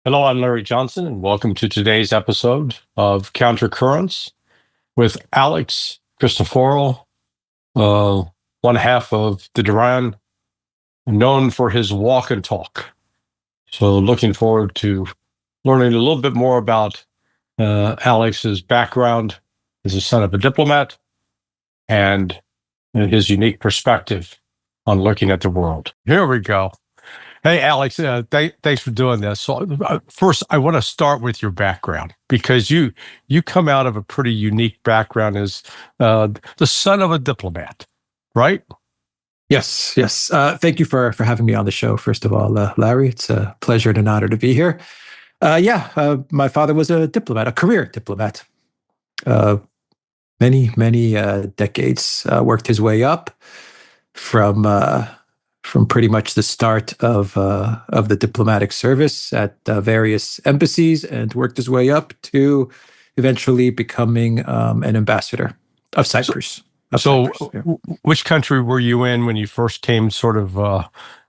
Hello, I'm Larry Johnson, and welcome to today's episode of Countercurrents with Alex Christoforou, uh, one half of the Duran, known for his walk and talk. So, looking forward to learning a little bit more about Alex's background as a son of a diplomat and his unique perspective on looking at the world. Here we go. Hey, Alex, thanks for doing this. So first, I want to start with your background because you come out of a pretty unique background as the son of a diplomat, right? Yes, yes. Thank you for having me on the show. First of all, Larry, it's a pleasure and an honor to be here. My father was a diplomat, a career diplomat. Many decades. Worked his way up from pretty much the start of the diplomatic service at various embassies, and worked his way up to eventually becoming an ambassador of Cyprus. Which country were you in when you first came? Sort of,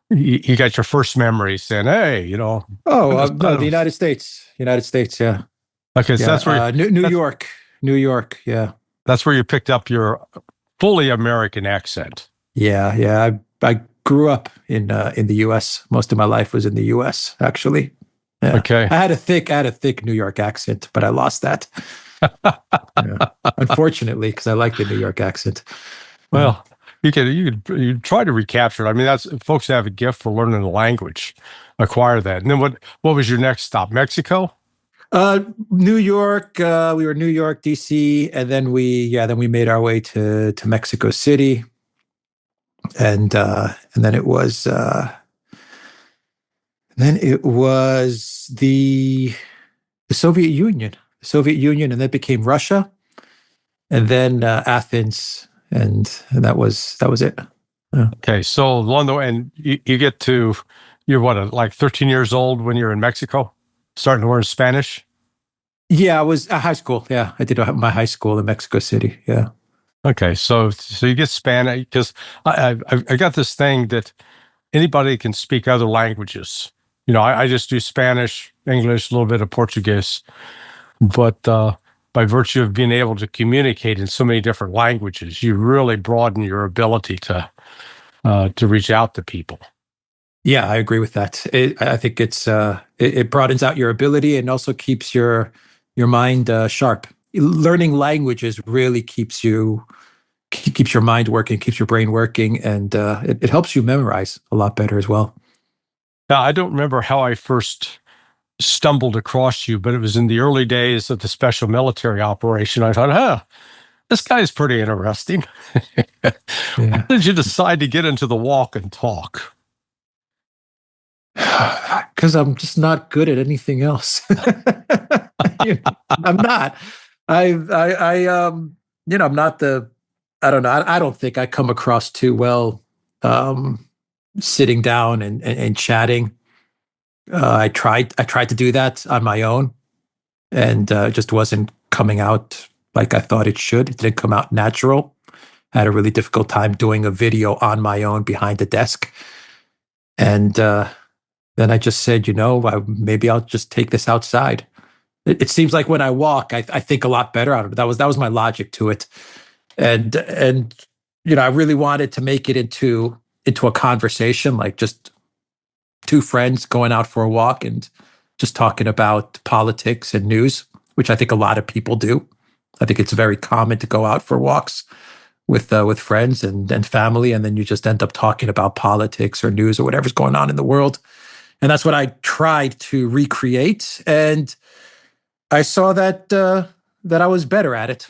you got your first memories saying, "Hey, the United States, yeah." Okay, so that's where New York, yeah. That's where you picked up your fully American accent. Yeah. I grew up in the U.S. Most of my life was in the U.S. actually. Yeah. Okay. I had a thick New York accent, but I lost that. Unfortunately, because I like the New York accent. Well, you try to recapture it. I mean, that's folks that have a gift for learning the language, acquire that. And then what was your next stop? Mexico? New York. We were New York, DC, and then we made our way to Mexico City. And then it was the Soviet Union, and then it became Russia, and then Athens, and that was it. Yeah. Okay, so London, and you get to you're what, like 13 years old when you're in Mexico, starting to learn Spanish. Yeah, I was at high school. Yeah, I did my high school in Mexico City. Yeah. Okay, so you get Spanish because I got this thing that anybody can speak other languages. I just do Spanish, English, a little bit of Portuguese, but by virtue of being able to communicate in so many different languages, you really broaden your ability to reach out to people. Yeah, I agree with that. I think it broadens out your ability and also keeps your mind sharp. Learning languages really keeps your mind working, keeps your brain working, and it helps you memorize a lot better as well. Now, I don't remember how I first stumbled across you, but it was in the early days of the special military operation. I thought, this guy's pretty interesting. Yeah. How did you decide to get into the walk and talk? Because I'm just not good at anything else. I'm not. I'm not the. I don't know. I don't think I come across too well sitting down and chatting. I tried to do that on my own, and it just wasn't coming out like I thought it should. It didn't come out natural. I had a really difficult time doing a video on my own behind the desk. And then I just said, maybe I'll just take this outside. It seems like when I walk, I think a lot better out of it. That was my logic to it. And I really wanted to make it into a conversation, like just two friends going out for a walk and just talking about politics and news, which I think a lot of people do. I think it's very common to go out for walks with friends and family, and then you just end up talking about politics or news or whatever's going on in the world. And that's what I tried to recreate, and I saw that I was better at it.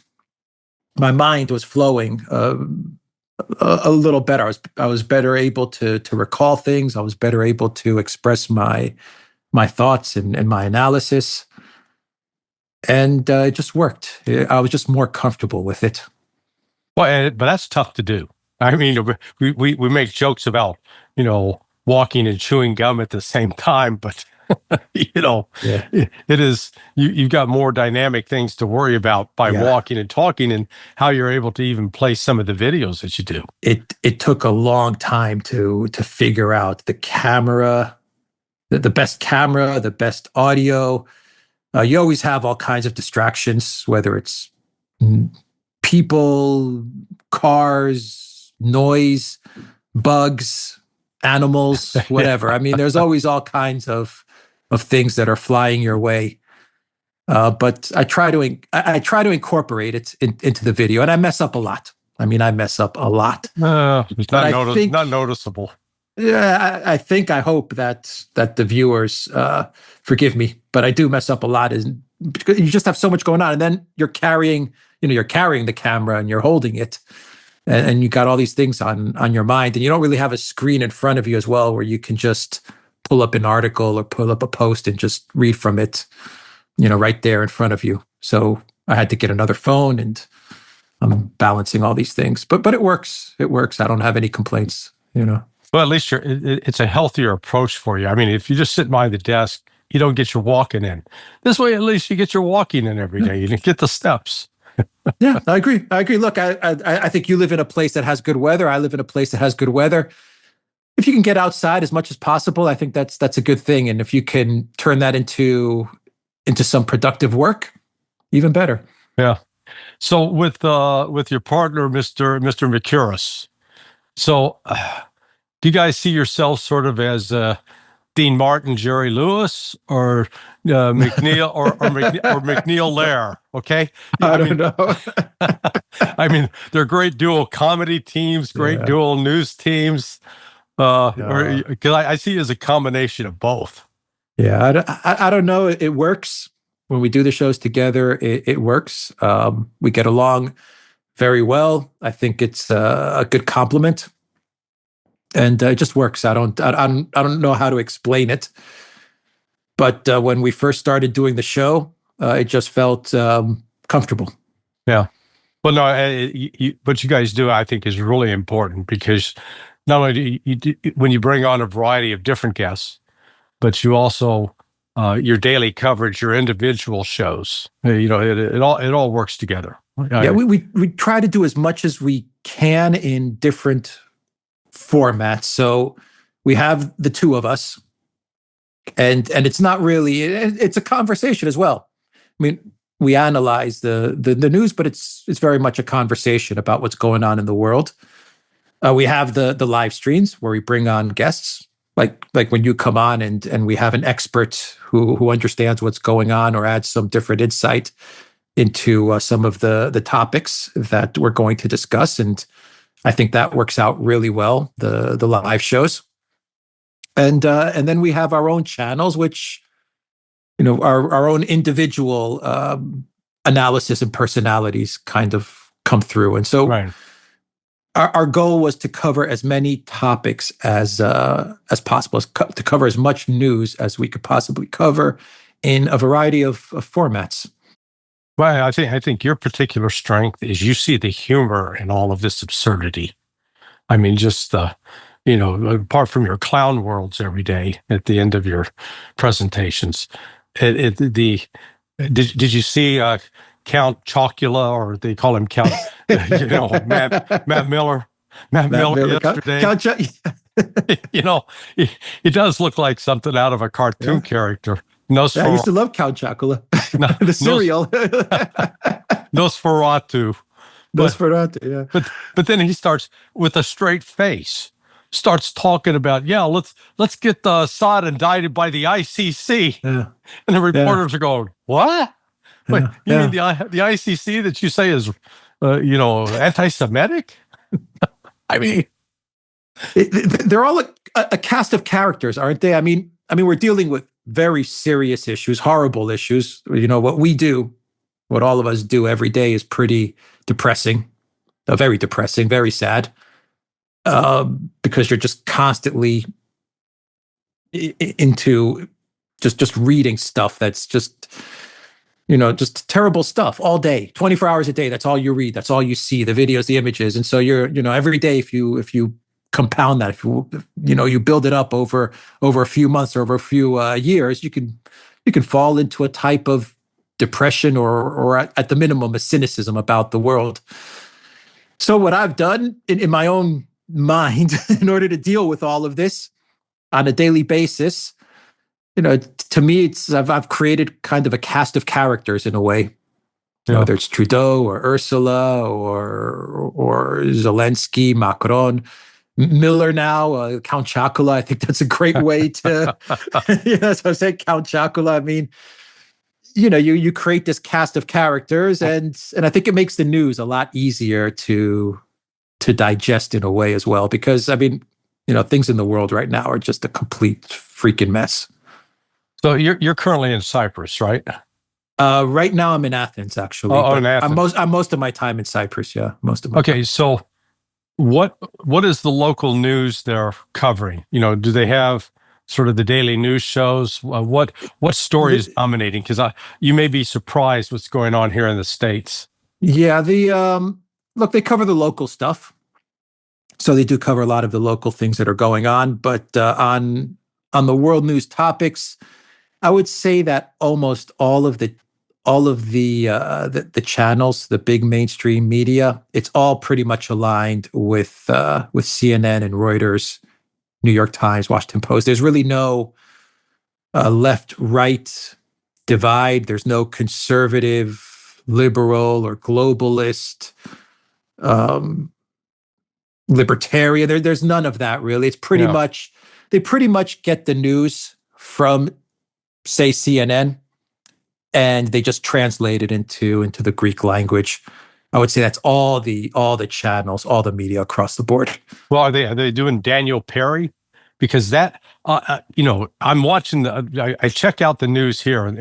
My mind was flowing a little better. I was better able to recall things. I was better able to express my thoughts and my analysis, and it just worked. I was just more comfortable with it. Well, but that's tough to do. I mean, we make jokes about walking and chewing gum at the same time, but Yeah. it is you've got more dynamic things to worry about by walking and talking, and how you're able to even play some of the videos that you do. It took a long time to figure out the camera the best camera, the best audio. You always have all kinds of distractions, whether it's people, cars, noise, bugs, animals, whatever. I mean, there's always all kinds of things that are flying your way. But I try to incorporate it into the video, and I mess up a lot. I mean, I mess up a lot. It's not noticeable. Yeah, I hope that the viewers forgive me, but I do mess up a lot. Because you just have so much going on, and then you're carrying the camera and you're holding it, and you got all these things on your mind, and you don't really have a screen in front of you as well, where you can just pull up an article or pull up a post and just read from it, right there in front of you. So I had to get another phone, and I'm balancing all these things, but it works. It works. I don't have any complaints. Well, at least it's a healthier approach for you. I mean, if you just sit behind the desk, you don't get your walking in. This way, at least you get your walking in every day. You get the steps. Yeah, I agree. Look, I think you live in a place that has good weather. I live in a place that has good weather. If you can get outside as much as possible, I think that's a good thing. And if you can turn that into some productive work, even better. Yeah. So with your partner, Mr. McCurris, so. Do you guys see yourself sort of as Dean Martin, Jerry Lewis, or McNeil or McNeil Lair? Okay, I don't know. I mean, they're great dual comedy teams, great dual news teams. Because I see it as a combination of both. Yeah, I don't know. It works when we do the shows together. It works. We get along very well. I think it's a good compliment. And it just works. I don't know how to explain it, but when we first started doing the show, it just felt comfortable. Yeah. Well, no, what you guys do, I think, is really important, because not only when you bring on a variety of different guests, but you also your daily coverage, your individual shows. It all works together. Yeah, we try to do as much as we can in different formats. So we have the two of us, and it's not really, it's a conversation as well. I mean, we analyze the news, but it's very much a conversation about what's going on in the world. We have the live streams where we bring on guests, like when you come on and we have an expert who understands what's going on or adds some different insight into some of the topics that we're going to discuss. And I think that works out really well, the live shows. And then we have our own channels, which, our own individual analysis and personalities kind of come through. And so right. Our goal was to cover as many topics as possible, to cover as much news as we could possibly cover in a variety of formats. Well, I think your particular strength is you see the humor in all of this absurdity. I mean, just apart from your clown worlds every day at the end of your presentations, did you see Count Chocula, or they call him Count, Matt Miller? Matt Miller yesterday. Count He does look like something out of a cartoon character. I used to love Count Chocula, the cereal. Nosferatu. Yeah. But then he starts with a straight face, starts talking about, let's get Assad indicted by the ICC. Yeah. And the reporters are going, what? Wait, you mean the ICC that you say is, anti-Semitic? I mean, they're all a cast of characters, aren't they? I mean, we're dealing with very serious issues, horrible issues. What we do, what all of us do every day is pretty depressing, very depressing, very sad, because you're just constantly into just reading stuff that's just terrible stuff all day, 24 hours a day. That's all you read. That's all you see, the videos, the images. And so you're, every day, if you compound that, if you build it up over a few months or over a few years, you can fall into a type of depression or at the minimum a cynicism about the world. So what I've done in my own mind in order to deal with all of this on a daily basis to me, I've created kind of a cast of characters in a way. Yeah. Whether it's Trudeau or Ursula or Zelensky, Macron, Miller now, Count Chocula. I think that's a great way to, so I say Count Chocula. I mean, you create this cast of characters, and I think it makes the news a lot easier to digest in a way as well. Because I mean, things in the world right now are just a complete freaking mess. So you're currently in Cyprus, right? Right now I'm in Athens, actually. Oh, in Athens. I'm most of my time in Cyprus. Yeah, most of my Okay, time. so what is the local news they're covering? Do they have sort of the daily news shows? What story is dominating? Because you may be surprised what's going on here in the States. Yeah, look, they cover the local stuff, so they do cover a lot of the local things that are going on. But on the world news topics, I would say that almost all of the channels, the big mainstream media, it's all pretty much aligned with CNN and Reuters, New York Times, Washington Post. There's really no left-right divide. There's no conservative, liberal, or globalist, libertarian. There's none of that really. It's pretty much they pretty much get the news from, say, CNN, and they just translate it into the Greek language. I would say that's all the channels, all the media across the board. Well, are they doing Daniel Perry? Because that, I'm watching I check out the news here,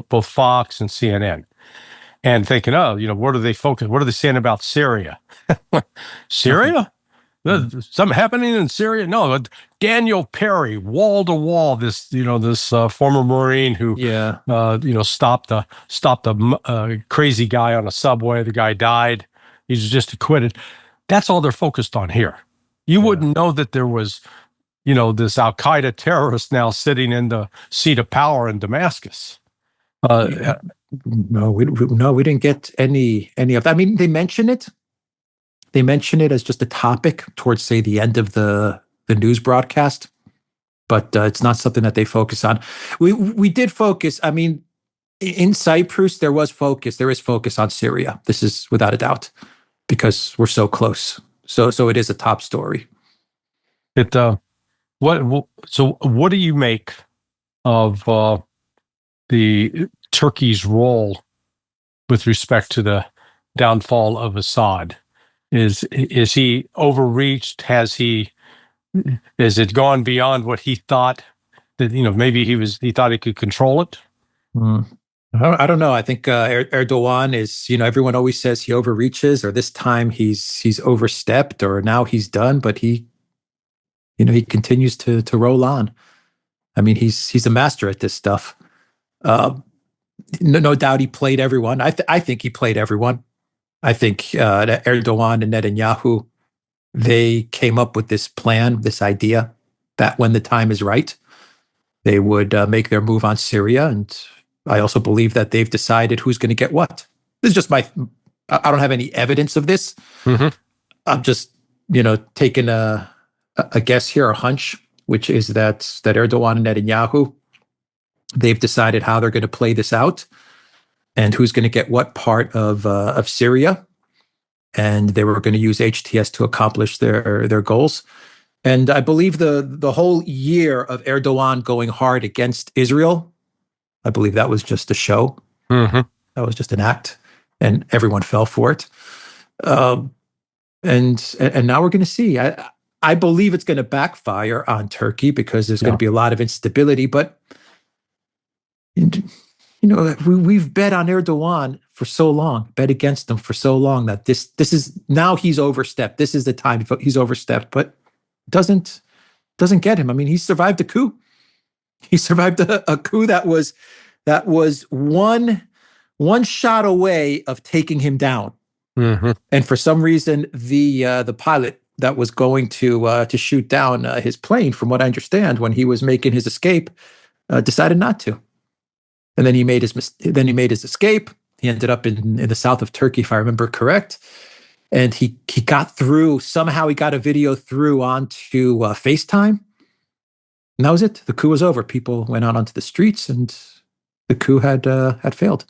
both Fox and CNN, and thinking, what are they focusing? What are they saying about Syria? Syria? Something happening in Syria? No, Daniel Perry, wall to wall. This former Marine who stopped a crazy guy on a subway. The guy died. He's just acquitted. That's all they're focused on here. You wouldn't know that there was, this Al Qaeda terrorist now sitting in the seat of power in Damascus. No, we didn't get any of that. I mean, they mention it. They mention it as just a topic towards, say, the end of the news broadcast, but it's not something that they focus on. We did focus. I mean, in Cyprus, there is focus on Syria. This is without a doubt, because we're so close. So it is a top story. So what do you make of the Turkey's role with respect to the downfall of Assad? Is he overreached? Has it gone beyond what he thought that, maybe he thought he could control it? I don't know. I think Erdogan is, everyone always says he overreaches, or this time he's overstepped, or now he's done, but he continues to roll on. I mean, he's a master at this stuff. No doubt he played everyone. I think he played everyone. I think Erdogan and Netanyahu, they came up with this plan, this idea that when the time is right, they would make their move on Syria. And I also believe that they've decided who's going to get what. This is just I don't have any evidence of this. Mm-hmm. I'm just, taking a guess here, a hunch, which is that Erdogan and Netanyahu, they've decided how they're going to play this out and who's going to get what part of Syria. And they were going to use HTS to accomplish their goals. And I believe the whole year of Erdogan going hard against Israel, I believe that was just a show. Mm-hmm. That was just an act, and everyone fell for it. And now we're going to see. I believe it's going to backfire on Turkey because there's going to be a lot of instability. But we've bet on Erdogan for so long, bet against him for so long that this is now he's overstepped. This is the time he's overstepped, but doesn't get him. I mean, he survived a coup. He survived a coup that was one shot away of taking him down. Mm-hmm. And for some reason, the pilot that was going to shoot down his plane, from what I understand, when he was making his escape, decided not to. And then he made his escape. He ended up in the south of Turkey, if I remember correct. And he got through. Somehow he got a video through onto FaceTime. And that was it. The coup was over. People went out onto the streets, and the coup had failed.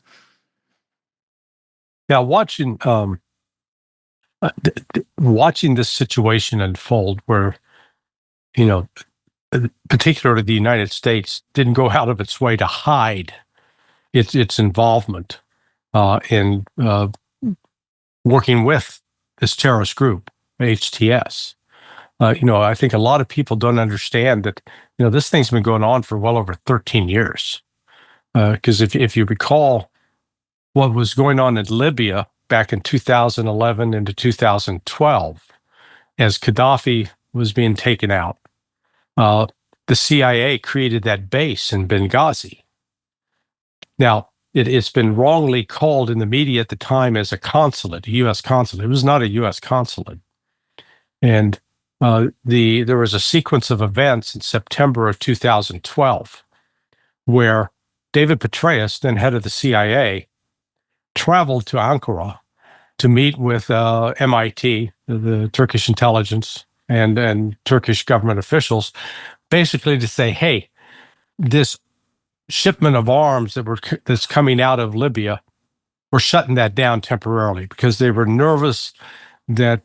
Yeah, watching this situation unfold, where you know, particularly the United States didn't go out of its way to hide its involvement in working with this terrorist group, HTS. I think a lot of people don't understand that, this thing's been going on for well over 13 years. Because if you recall what was going on in Libya back in 2011 into 2012, as Gaddafi was being taken out, the CIA created that base in Benghazi. Now, it's been wrongly called in the media at the time as a consulate, a U.S. consulate. It was not a U.S. consulate. And there was a sequence of events in September of 2012 where David Petraeus, then head of the CIA, traveled to Ankara to meet with MIT, the Turkish intelligence, and Turkish government officials, basically to say, hey, this shipment of arms that's coming out of Libya, we're shutting that down temporarily because they were nervous that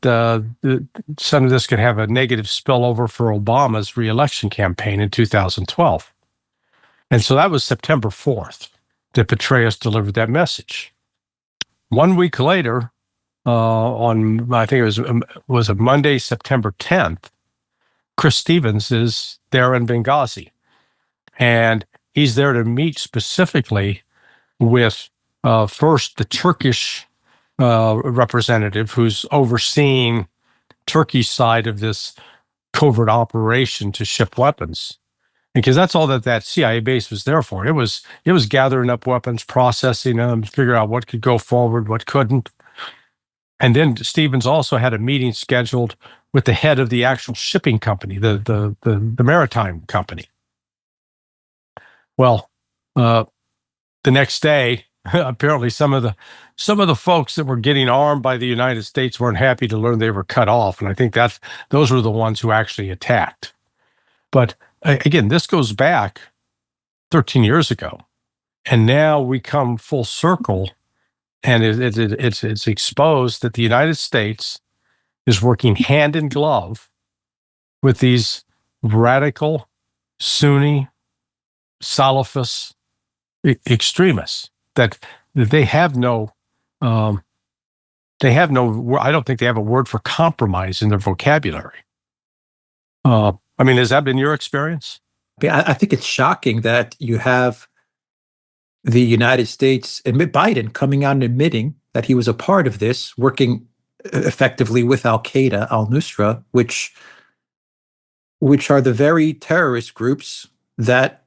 some of this could have a negative spillover for Obama's reelection campaign in 2012. And so that was September 4th that Petraeus delivered that message. 1 week later, I think it was a Monday, September 10th, Chris Stevens is there in Benghazi. And he's there to meet specifically with first the Turkish representative who's overseeing Turkey's side of this covert operation to ship weapons, because that's all that CIA base was there for. It was gathering up weapons, processing them, figure out what could go forward, what couldn't. And then Stevens also had a meeting scheduled with the head of the actual shipping company, the maritime company. Well, the next day, apparently some of the folks that were getting armed by the United States weren't happy to learn they were cut off, and I think those were the ones who actually attacked. But again, this goes back 13 years ago, and now we come full circle, and it's exposed that the United States is working hand in glove with these radical Sunni Salafist extremists that they have no, I don't think they have a word for compromise in their vocabulary. Has that been your experience? I think it's shocking that you have the United States, Biden coming out and admitting that he was a part of this, working effectively with Al-Qaeda, al-Nusra, which are the very terrorist groups that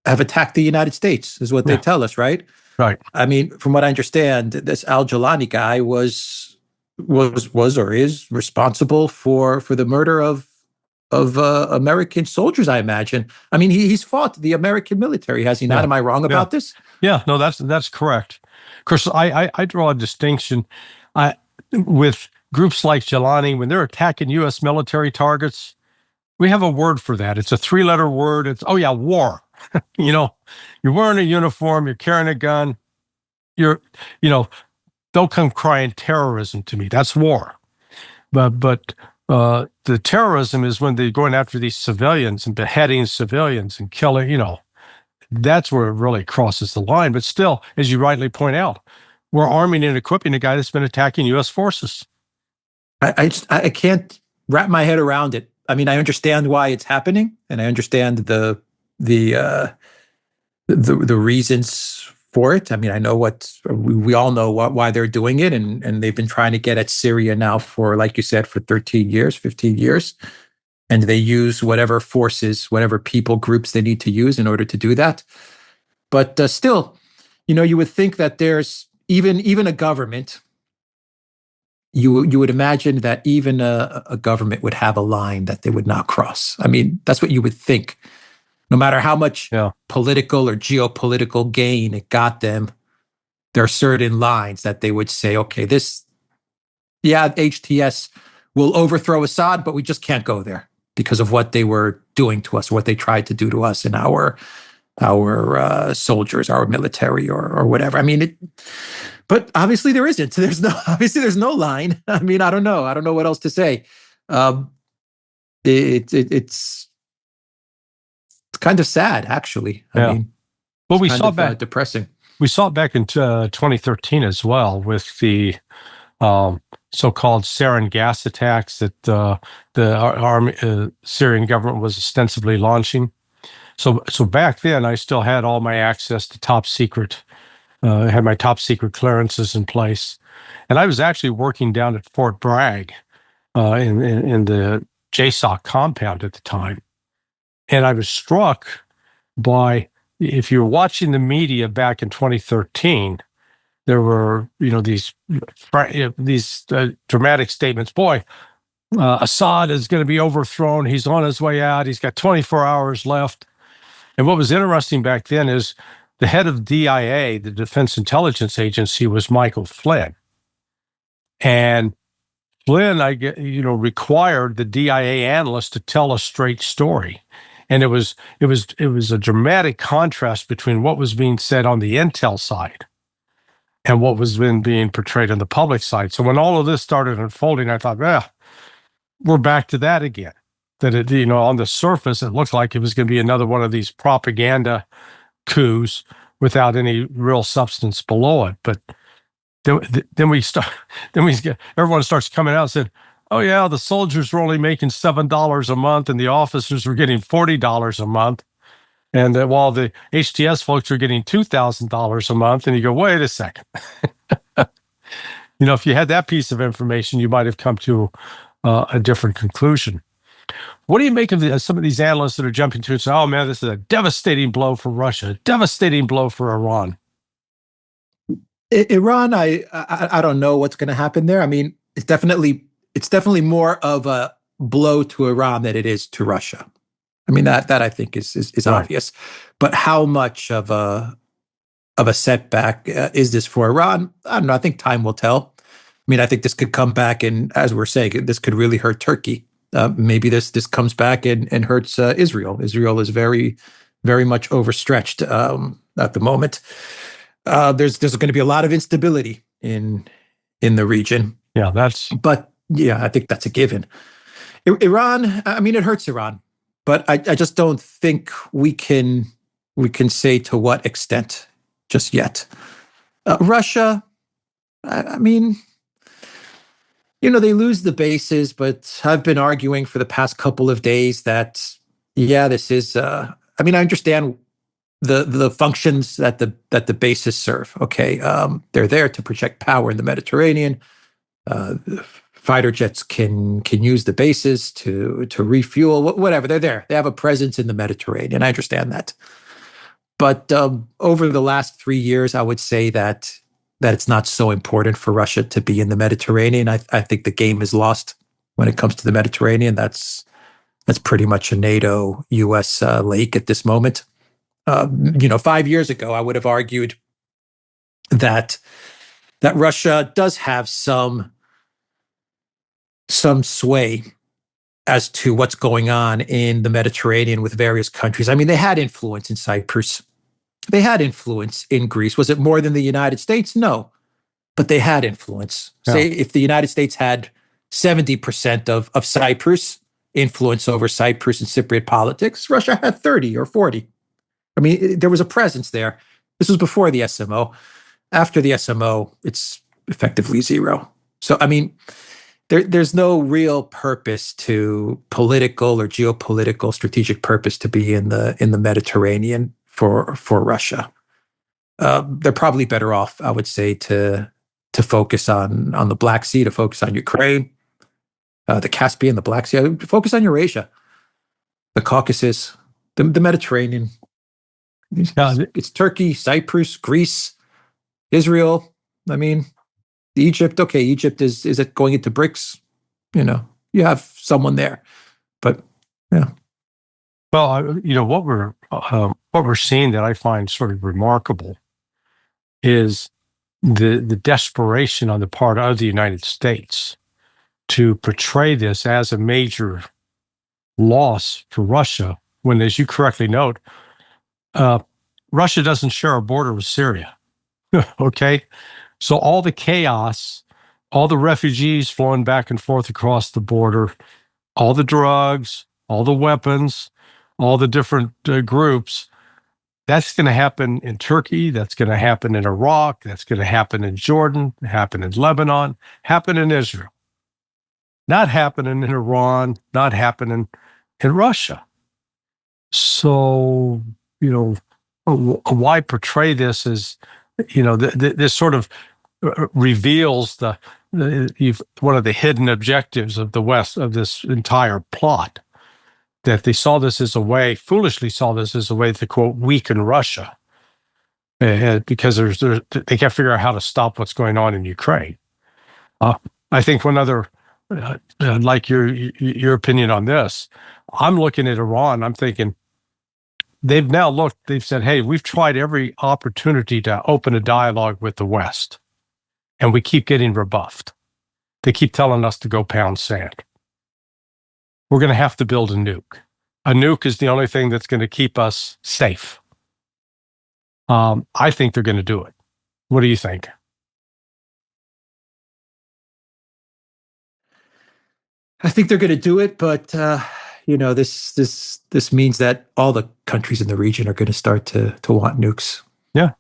have attacked the United States, is what they tell us, right? Right. I mean, from what I understand, this al-Jawlani guy was or is responsible for the murder of American soldiers, I imagine. I mean, he's fought the American military, has he not? Am I wrong about this? Yeah, no, that's correct. Chris, I draw a distinction with groups like Jawlani when they're attacking U.S. military targets. We have a word for that. It's a 3-letter word. It's war. You're wearing a uniform, you're carrying a gun, don't come crying terrorism to me. That's war. But the terrorism is when they're going after these civilians and beheading civilians and killing, that's where it really crosses the line. But still, as you rightly point out, we're arming and equipping a guy that's been attacking U.S. forces. I can't wrap my head around it. I mean, I understand why it's happening, and I understand the reasons for it. I mean, I know we all know why they're doing it, and they've been trying to get at Syria now for, like you said, for 13 years, 15 years, and they use whatever forces, whatever people groups they need to use in order to do that. But still, you would think that there's even a government. You would imagine that even a government would have a line that they would not cross. I mean, that's what you would think. No matter how much political or geopolitical gain it got them, there are certain lines that they would say, okay, HTS will overthrow Assad, but we just can't go there because of what they were doing to us, what they tried to do to us and our soldiers, our military, or whatever. I mean, but obviously there isn't. There's no line. I mean, I don't know what else to say. It's kind of sad, actually. I mean, well, we saw back depressing. We saw it back in 2013 as well with the so-called sarin gas attacks that the Syrian government was ostensibly launching. So back then, I still had all my access to top secret. I had my top secret clearances in place, and I was actually working down at Fort Bragg in the JSOC compound at the time, and I was struck by, if you're watching the media back in 2013, there were these dramatic statements. Boy, Assad is going to be overthrown. He's on his way out. He's got 24 hours left. And what was interesting back then is the head of DIA, the Defense Intelligence Agency, was Michael Flynn. And Flynn, required the DIA analyst to tell a straight story. And it was a dramatic contrast between what was being said on the intel side and what was being portrayed on the public side. So when all of this started unfolding, I thought, we're back to that again. That on the surface, it looked like it was going to be another one of these propaganda coups without any real substance below it. But then everyone starts coming out and said, oh yeah, the soldiers were only making $7 a month and the officers were getting $40 a month. And while the HTS folks are getting $2,000 a month. And you go, wait a second. If you had that piece of information, you might have come to a different conclusion. What do you make of some of these analysts that are jumping to and saying, oh man, this is a devastating blow for Russia, a devastating blow for Iran? Iran, I don't know what's going to happen there. I mean, it's definitely more of a blow to Iran than it is to Russia. I mean, that I think is right. Obvious. But how much of a setback is this for Iran? I don't know. I think time will tell. I mean, I think this could come back, and as we're saying, this could really hurt Turkey. Maybe this comes back and hurts Israel. Israel is very, very much overstretched at the moment. There's going to be a lot of instability in the region. But I think that's a given. Iran, I mean, it hurts Iran, but I just don't think we can say to what extent just yet. Russia, I mean, they lose the bases, but I've been arguing for the past couple of days that, this is, I understand the functions that the bases serve. Okay. They're there to project power in the Mediterranean. Fighter jets can use the bases to refuel, whatever. They're there. They have a presence in the Mediterranean. I understand that. But over the last 3 years, I would say that it's not so important for Russia to be in the Mediterranean. I think the game is lost when it comes to the Mediterranean. That's pretty much a NATO-US lake at this moment. 5 years ago, I would have argued that Russia does have some sway as to what's going on in the Mediterranean with various countries. I mean, they had influence in Cyprus. They had influence in Greece. Was it more than the United States? No, but they had influence. Yeah. Say if the United States had 70% of Cyprus, influence over Cyprus and Cypriot politics, Russia had 30 or 40. I mean, there was a presence there. This was before the SMO. After the SMO, it's effectively zero. So, I mean, there's no real purpose to political or geopolitical strategic purpose to be in the Mediterranean for Russia. They're probably better off, I would say, to focus on the Black Sea, to focus on Ukraine, the Caspian, the Black Sea, to focus on Eurasia, the Caucasus, the Mediterranean. It's Turkey, Cyprus, Greece, Israel. I mean, Egypt. Okay, Egypt is it going into BRICS? You have someone there, but yeah. Well, what we're seeing that I find sort of remarkable is the desperation on the part of the United States to portray this as a major loss for Russia when, as you correctly note, Russia doesn't share a border with Syria. Okay? So all the chaos, all the refugees flowing back and forth across the border, all the drugs, all the weapons, all the different groups, that's going to happen in Turkey. That's going to happen in Iraq. That's going to happen in Jordan, happen in Lebanon, happen in Israel. Not happening in Iran, not happening in Russia. So, why portray this as, this sort of reveals one of the hidden objectives of the West, of this entire plot, that they foolishly saw this as a way to, quote, weaken Russia, because they can't figure out how to stop what's going on in Ukraine. I think one other, like your opinion on this, I'm looking at Iran, I'm thinking, they've said, hey, we've tried every opportunity to open a dialogue with the West, and we keep getting rebuffed. They keep telling us to go pound sand. We're going to have to build a nuke. A nuke is the only thing that's going to keep us safe. I think they're going to do it. What do you think? I think they're going to do it, but this means that all the countries in the region are going to start to want nukes. Yeah.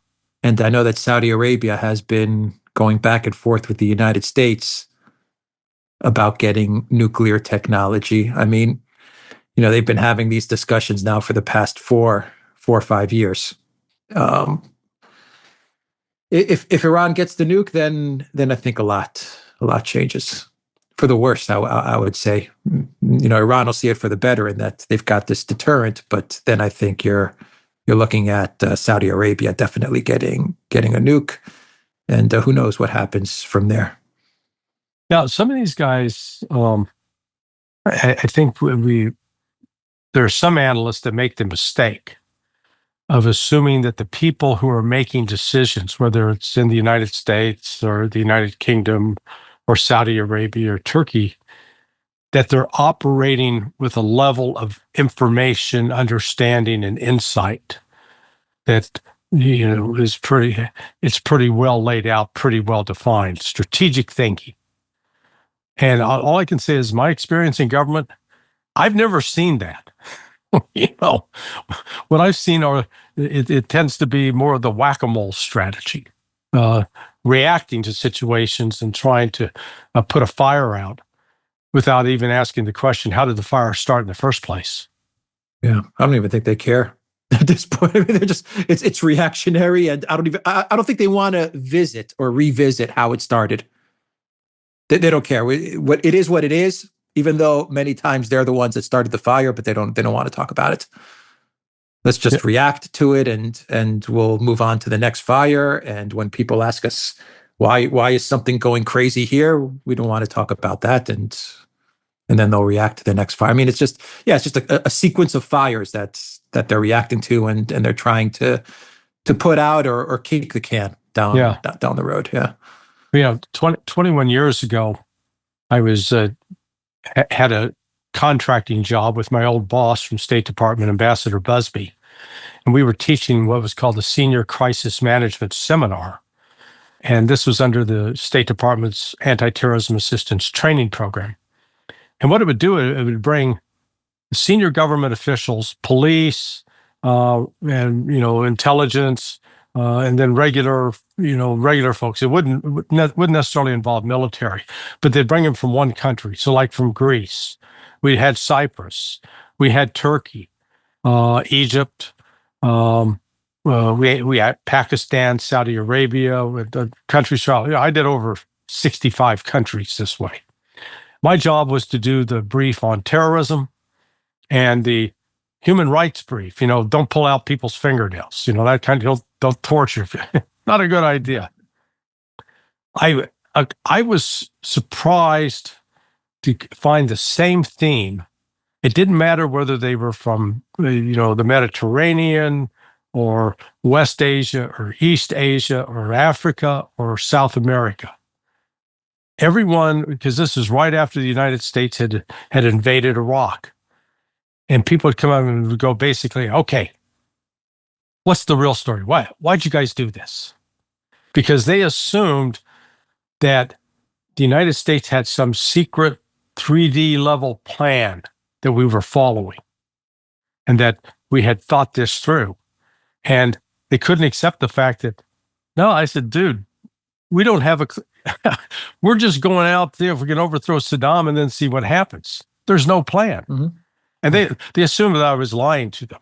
And I know that Saudi Arabia has been going back and forth with the United States about getting nuclear technology. I mean, they've been having these discussions now for the past 4 or 5 years. If Iran gets the nuke, then I think a lot changes for the worse. I would say, Iran will see it for the better in that they've got this deterrent. But then I think you're looking at Saudi Arabia definitely getting a nuke, and who knows what happens from there. Now, some of these guys, I think there are some analysts that make the mistake of assuming that the people who are making decisions, whether it's in the United States or the United Kingdom or Saudi Arabia or Turkey, that they're operating with a level of information, understanding, and insight that is pretty well laid out, pretty well defined, strategic thinking. And all I can say is my experience in government, I've never seen that. What I've seen it tends to be more of the whack-a-mole strategy, reacting to situations and trying to put a fire out without even asking the question, how did the fire start in the first place? Yeah, I don't even think they care at this point. I mean, they're just it's reactionary, and I don't think they want to visit or revisit how it started. They don't care. What it is, even though many times they're the ones that started the fire, but they don't want to talk about it. Let's just react to it, and we'll move on to the next fire. And when people ask us why is something going crazy here, we don't want to talk about that, and then they'll react to the next fire. I mean, it's just a sequence of fires that they're reacting to, and they're trying to put out or kick the can down the road. Yeah. 21 years ago, I had a contracting job with my old boss from State Department, Ambassador Busby, and we were teaching what was called the Senior Crisis Management Seminar. And this was under the State Department's Anti-Terrorism Assistance Training Program. And what it would do, it would bring senior government officials, police, and intelligence, and then regular folks. It wouldn't necessarily involve military, but they'd bring them from one country. So, like from Greece, we had Cyprus, we had Turkey, Egypt, we had Pakistan, Saudi Arabia, with the countries. I did over 65 countries this way. My job was to do the brief on terrorism and the human rights brief. Don't pull out people's fingernails. That kind of, don't torture. Not a good idea. I was surprised to find the same theme. It didn't matter whether they were from the Mediterranean or West Asia or East Asia or Africa or South America. Everyone, because this is right after the United States had invaded Iraq. And people would come up and would go basically, okay, what's the real story? Why'd you guys do this? Because they assumed that the United States had some secret 3D level plan that we were following and that we had thought this through. And they couldn't accept the fact that, no, I said, dude, we don't have we're just going out there if we can overthrow Saddam and then see what happens. There's no plan. Mm-hmm. And they assumed that I was lying to them.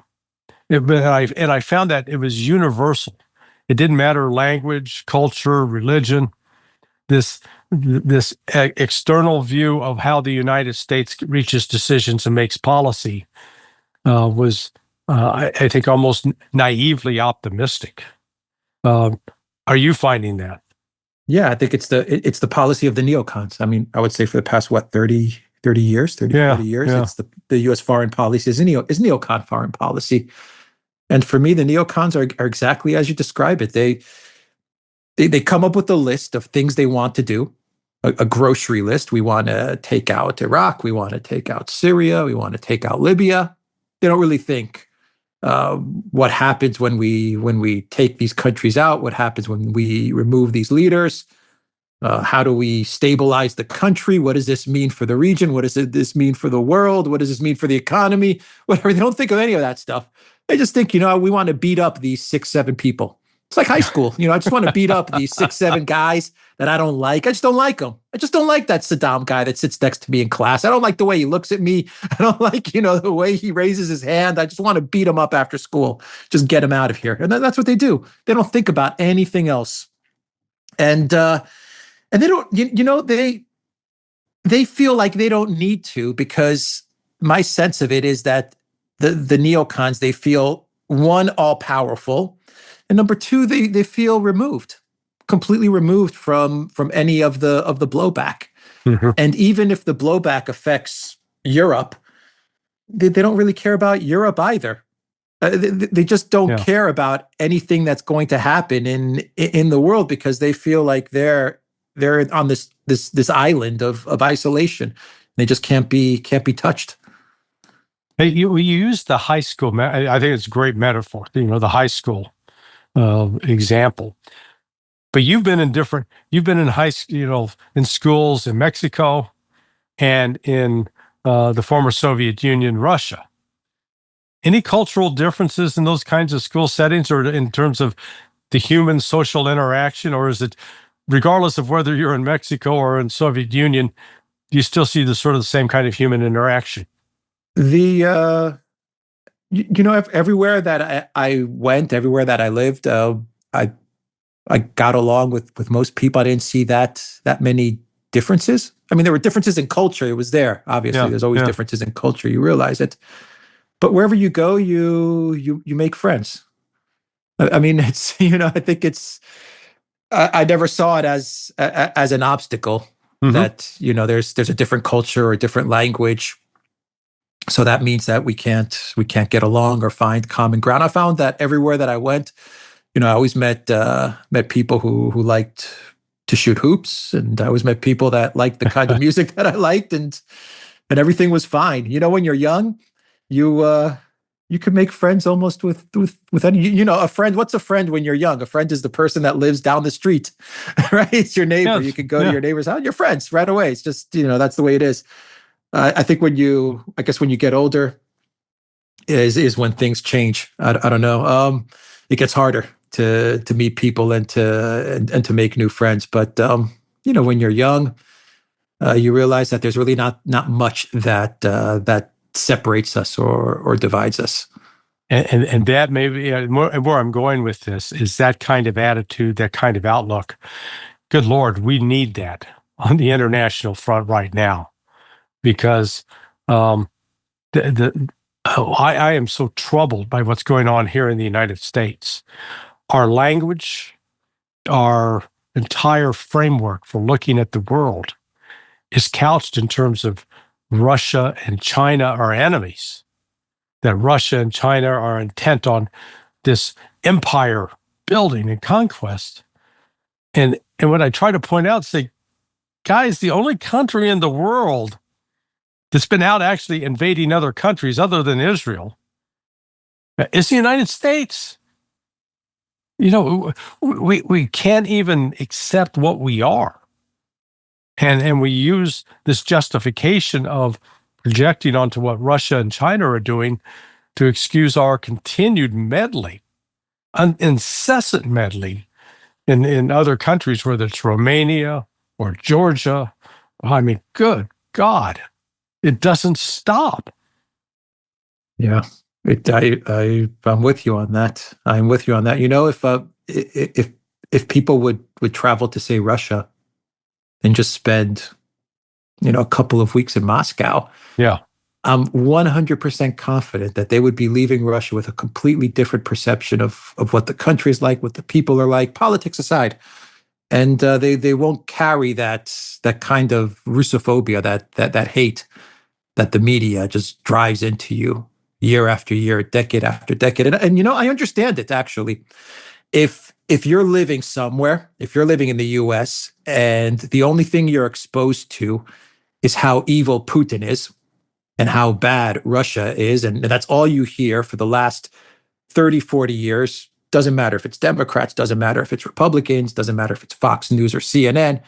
And I found that it was universal. It didn't matter language, culture, religion. This external view of how the United States reaches decisions and makes policy was, I think, almost naively optimistic. Are you finding that? Yeah, I think it's the policy of the neocons. I mean, I would say for the past, 40 years, 40 years, it's the U.S. foreign policy is neocon foreign policy. And for me, the neocons are exactly as you describe it. They come up with a list of things they want to do, a grocery list. We want to take out Iraq. We want to take out Syria. We want to take out Libya. They don't really think what happens when we take these countries out, what happens when we remove these leaders, how do we stabilize the country, what does this mean for the region, what does this mean for the world, what does this mean for the economy, whatever. They don't think of any of that stuff. They just think, we want to beat up these 6-7 people. It's like high school. I just want to beat up these 6-7 guys that I don't like. I just don't like them. I just don't like that Saddam guy that sits next to me in class. I don't like the way he looks at me. I don't like, the way he raises his hand. I just want to beat him up after school. Just get him out of here. And that's what they do. They don't think about anything else. And they don't, they feel like they don't need to, because my sense of it is that the neocons, they feel, one, all powerful, and number two, they feel completely removed from any of the blowback. Mm-hmm. And even if the blowback affects Europe, they don't really care about Europe either. They just don't care about anything that's going to happen in the world, because they feel like they're on this island of isolation. They just can't be touched. Hey, you use the high school. I think it's a great metaphor. The high school example. But you've been in high school, in schools in Mexico and in the former Soviet Union, Russia. Any cultural differences in those kinds of school settings, or in terms of the human social interaction, or is it, regardless of whether you're in Mexico or in Soviet Union, do you still see the same kind of human interaction? Everywhere that I went, everywhere that I lived, I got along with most people. I didn't see that many differences. I mean, there were differences in culture. It was there. Obviously, there's always differences in culture. You realize it. But wherever you go, you make friends. I mean, it's, I think it's, I never saw it as an obstacle. Mm-hmm. That, there's a different culture or a different language. So that means that we can't get along or find common ground. I found that everywhere that I went, I always met people who liked to shoot hoops, and I always met people that liked the kind of music that I liked, and everything was fine. When you're young, you can make friends almost with any, a friend. What's a friend when you're young? A friend is the person that lives down the street, right? It's your neighbor. Yes. You can go to your neighbor's house. You're friends right away. It's just, that's the way it is. I think when you get older is when things change. I don't know. It gets harder to meet people and to make new friends. But when you're young, you realize that there's really not much that separates us or divides us. And that maybe where I'm going with this is that kind of attitude, that kind of outlook. Good Lord, we need that on the international front right now. Because I am so troubled by what's going on here in the United States. Our language, our entire framework for looking at the world is couched in terms of Russia and China are enemies, that Russia and China are intent on this empire building and conquest. And what I try to point out, say, guys, the only country in the world that's been out actually invading other countries other than Israel is the United States. We can't even accept what we are. And we use this justification of projecting onto what Russia and China are doing to excuse our continued meddling, incessant meddling in other countries, whether it's Romania or Georgia. I mean, good God, it doesn't stop. Yeah, I'm with you on that. I'm with you on that. If people would travel to, say, Russia and just spend, a couple of weeks in Moscow, Yeah. I'm 100% confident that they would be leaving Russia with a completely different perception of what the country is like, what the people are like, politics aside, and they won't carry that kind of Russophobia, that hate that the media just drives into you year after year, decade after decade. And I understand it, actually. If you're living somewhere, if you're living in the US and the only thing you're exposed to is how evil Putin is and how bad Russia is, and that's all you hear for the last 30, 40 years, doesn't matter if it's Democrats, doesn't matter if it's Republicans, doesn't matter if it's Fox News or CNN,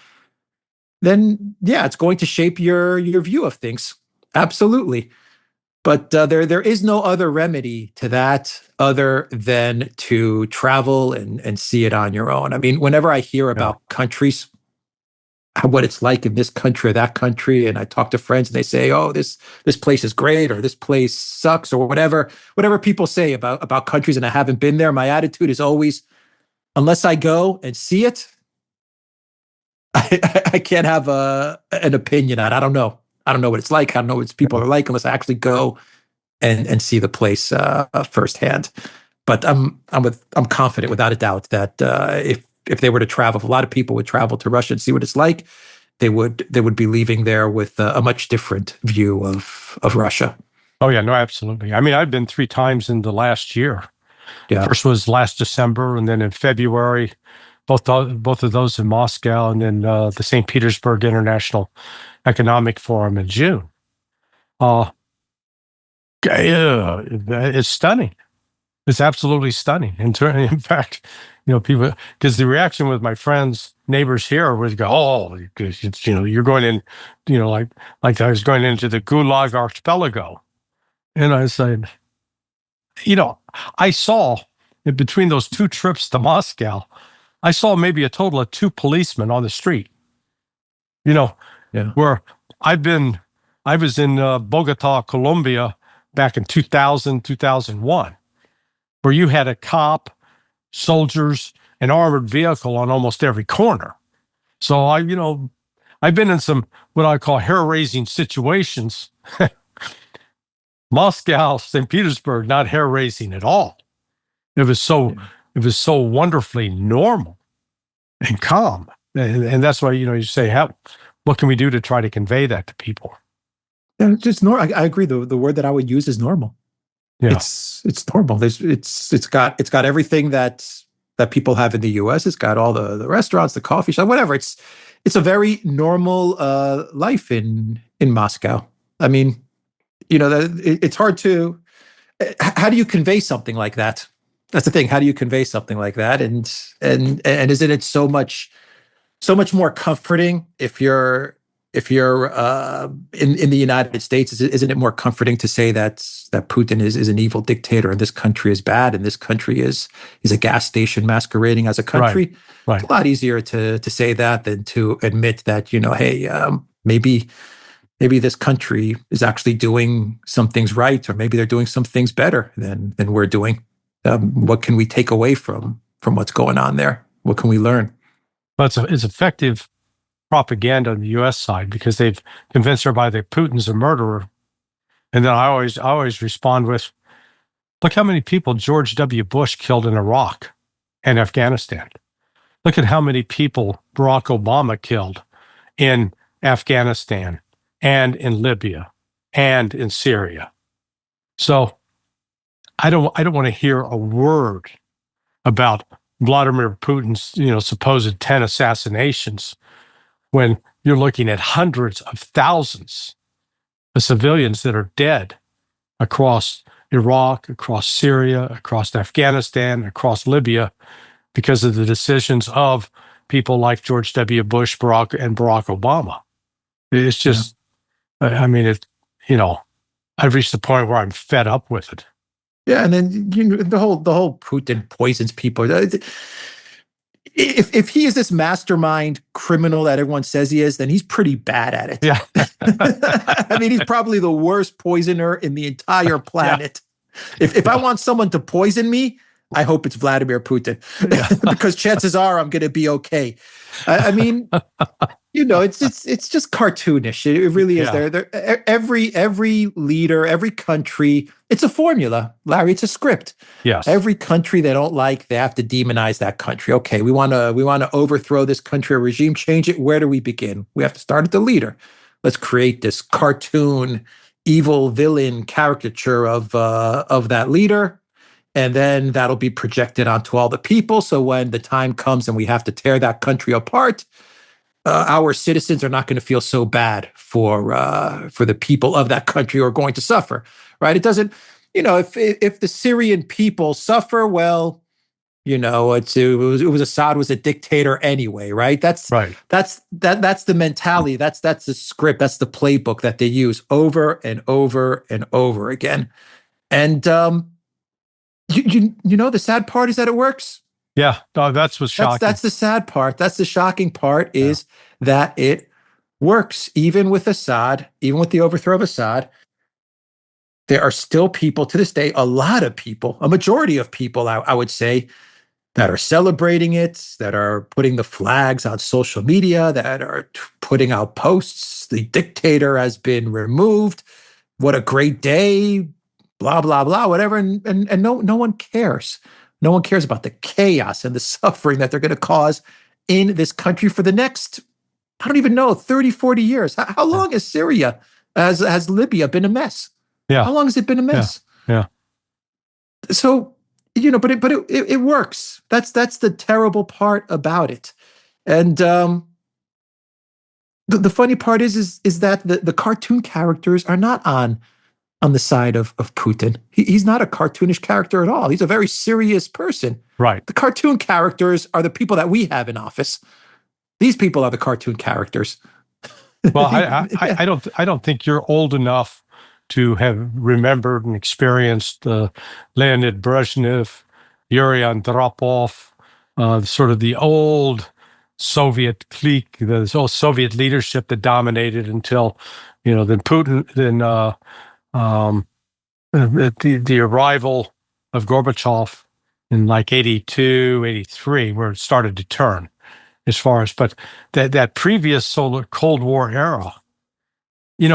then yeah, it's going to shape your view of things. Absolutely. But there is no other remedy to that other than to travel and see it on your own. I mean, whenever I hear about countries, what it's like in this country or that country, and I talk to friends and they say, "Oh, this place is great," or "This place sucks," or whatever people say about countries, and I haven't been there, my attitude is always, unless I go and see it, I can't have an opinion on it. I don't know. I don't know what it's like. I don't know what its people are like unless I actually go and see the place firsthand. But I'm confident, without a doubt, that if they were to travel, if a lot of people would travel to Russia and see what it's like, they would be leaving there with a much different view of Russia. Oh yeah, no, absolutely. I mean, I've been 3 times in the last year. Yeah. First was last December, and then in February, both of those in Moscow, and then the St. Petersburg International Economic Forum in June. It's stunning. It's absolutely stunning. In fact, people, because the reaction with my friends, neighbors here was go, "Oh, it's, you're going in, like I was going into the Gulag Archipelago," and I said, I saw in between those 2 trips to Moscow, I saw maybe a total of 2 policemen on the street. Where I was in Bogota, Colombia, back in 2000, 2001, where you had a cop, soldiers, an armored vehicle on almost every corner. So I've been in some what I call hair-raising situations. Moscow, St. Petersburg, not hair-raising at all. It was so wonderfully normal and calm, and that's why you say, what can we do to try to convey that to people? Yeah, just normal. I agree. The word that I would use is normal. Yeah. It's normal. It's got everything that people have in the U.S. It's got all the restaurants, the coffee shop, whatever. It's a very normal life in Moscow. I mean, it's hard to. How do you convey something like that? That's the thing. How do you convey something like that? And isn't it so much more comforting if you're in the United States? Isn't it more comforting to say that Putin is an evil dictator and this country is bad and this country is a gas station masquerading as a country? Right. It's a lot easier to say that than to admit that, hey, maybe this country is actually doing some things right, or maybe they're doing some things better than we're doing. What can we take away from what's going on there? What can we learn? Well, it's effective propaganda on the U.S. side because they've convinced everybody that Putin's a murderer. And then I always respond with, look how many people George W. Bush killed in Iraq and Afghanistan. Look at how many people Barack Obama killed in Afghanistan and in Libya and in Syria. So I don't want to hear a word about Vladimir Putin's, supposed 10 assassinations when you're looking at hundreds of thousands the civilians that are dead across Iraq, across Syria, across Afghanistan, across Libya, because of the decisions of people like George W. Bush, Barack Obama. It's just, I mean, I've reached the point where I'm fed up with it. Yeah, and then the whole Putin poisons people. If he is this mastermind criminal that everyone says he is, then he's pretty bad at it. Yeah. I mean, he's probably the worst poisoner in the entire planet. Yeah. If I want someone to poison me, I hope it's Vladimir Putin, because chances are I'm going to be okay. I mean, it's just cartoonish. It really is. Every leader, every country, it's a formula, Larry. It's a script. Yes. Every country they don't like, they have to demonize that country. Okay, we want to overthrow this country or regime, change it. Where do we begin? We have to start at the leader. Let's create this cartoon, evil villain caricature of that leader. And then that'll be projected onto all the people. So when the time comes and we have to tear that country apart, our citizens are not going to feel so bad for the people of that country who are going to suffer, right? It doesn't, if the Syrian people suffer, well, it was Assad was a dictator anyway, right? That's right. That's the mentality. That's the script. That's the playbook that they use over and over and over again. And the sad part is that it works. Yeah, no, that's what's shocking. That's the sad part. That's the shocking part is that it works. Even with Assad, even with the overthrow of Assad, there are still people to this day, a lot of people, a majority of people, I would say, that are celebrating it, that are putting the flags on social media, that are putting out posts. The dictator has been removed. What a great day. Blah, blah, blah, whatever. And no one cares. No one cares about the chaos and the suffering that they're going to cause in this country for the next, I don't even know, 30, 40 years. How long has Syria, has Libya been a mess? Yeah. How long has it been a mess? Yeah. So, but it works. That's the terrible part about it. And the funny part is that the cartoon characters are not on the side of Putin. He's not a cartoonish character at all. He's a very serious person. Right. The cartoon characters are the people that we have in office. These people are the cartoon characters. Well, I don't think you're old enough to have remembered and experienced Leonid Brezhnev, Yuri Andropov, sort of the old Soviet clique, the old Soviet leadership that dominated until, then Putin, then the arrival of Gorbachev in like 82, 83, where it started to turn as far as, but that previous Cold War era,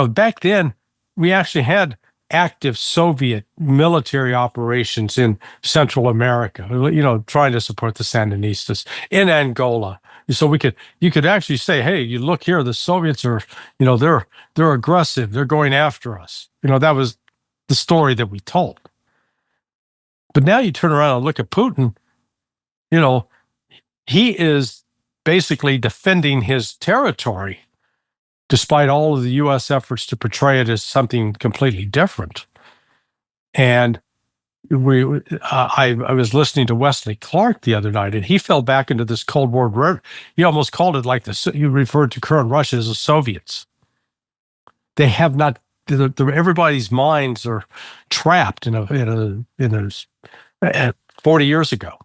back then we actually had active Soviet military operations in Central America, trying to support the Sandinistas in Angola. So you could actually say, hey, you look here, the Soviets are, they're aggressive. They're going after us. That was the story that we told. But now you turn around and look at Putin, he is basically defending his territory, despite all of the U.S. efforts to portray it as something completely different. And I was listening to Wesley Clark the other night, and he fell back into this Cold War. He almost called it like you referred to current Russia as the Soviets. They have not. Everybody's minds are trapped in 40 years ago,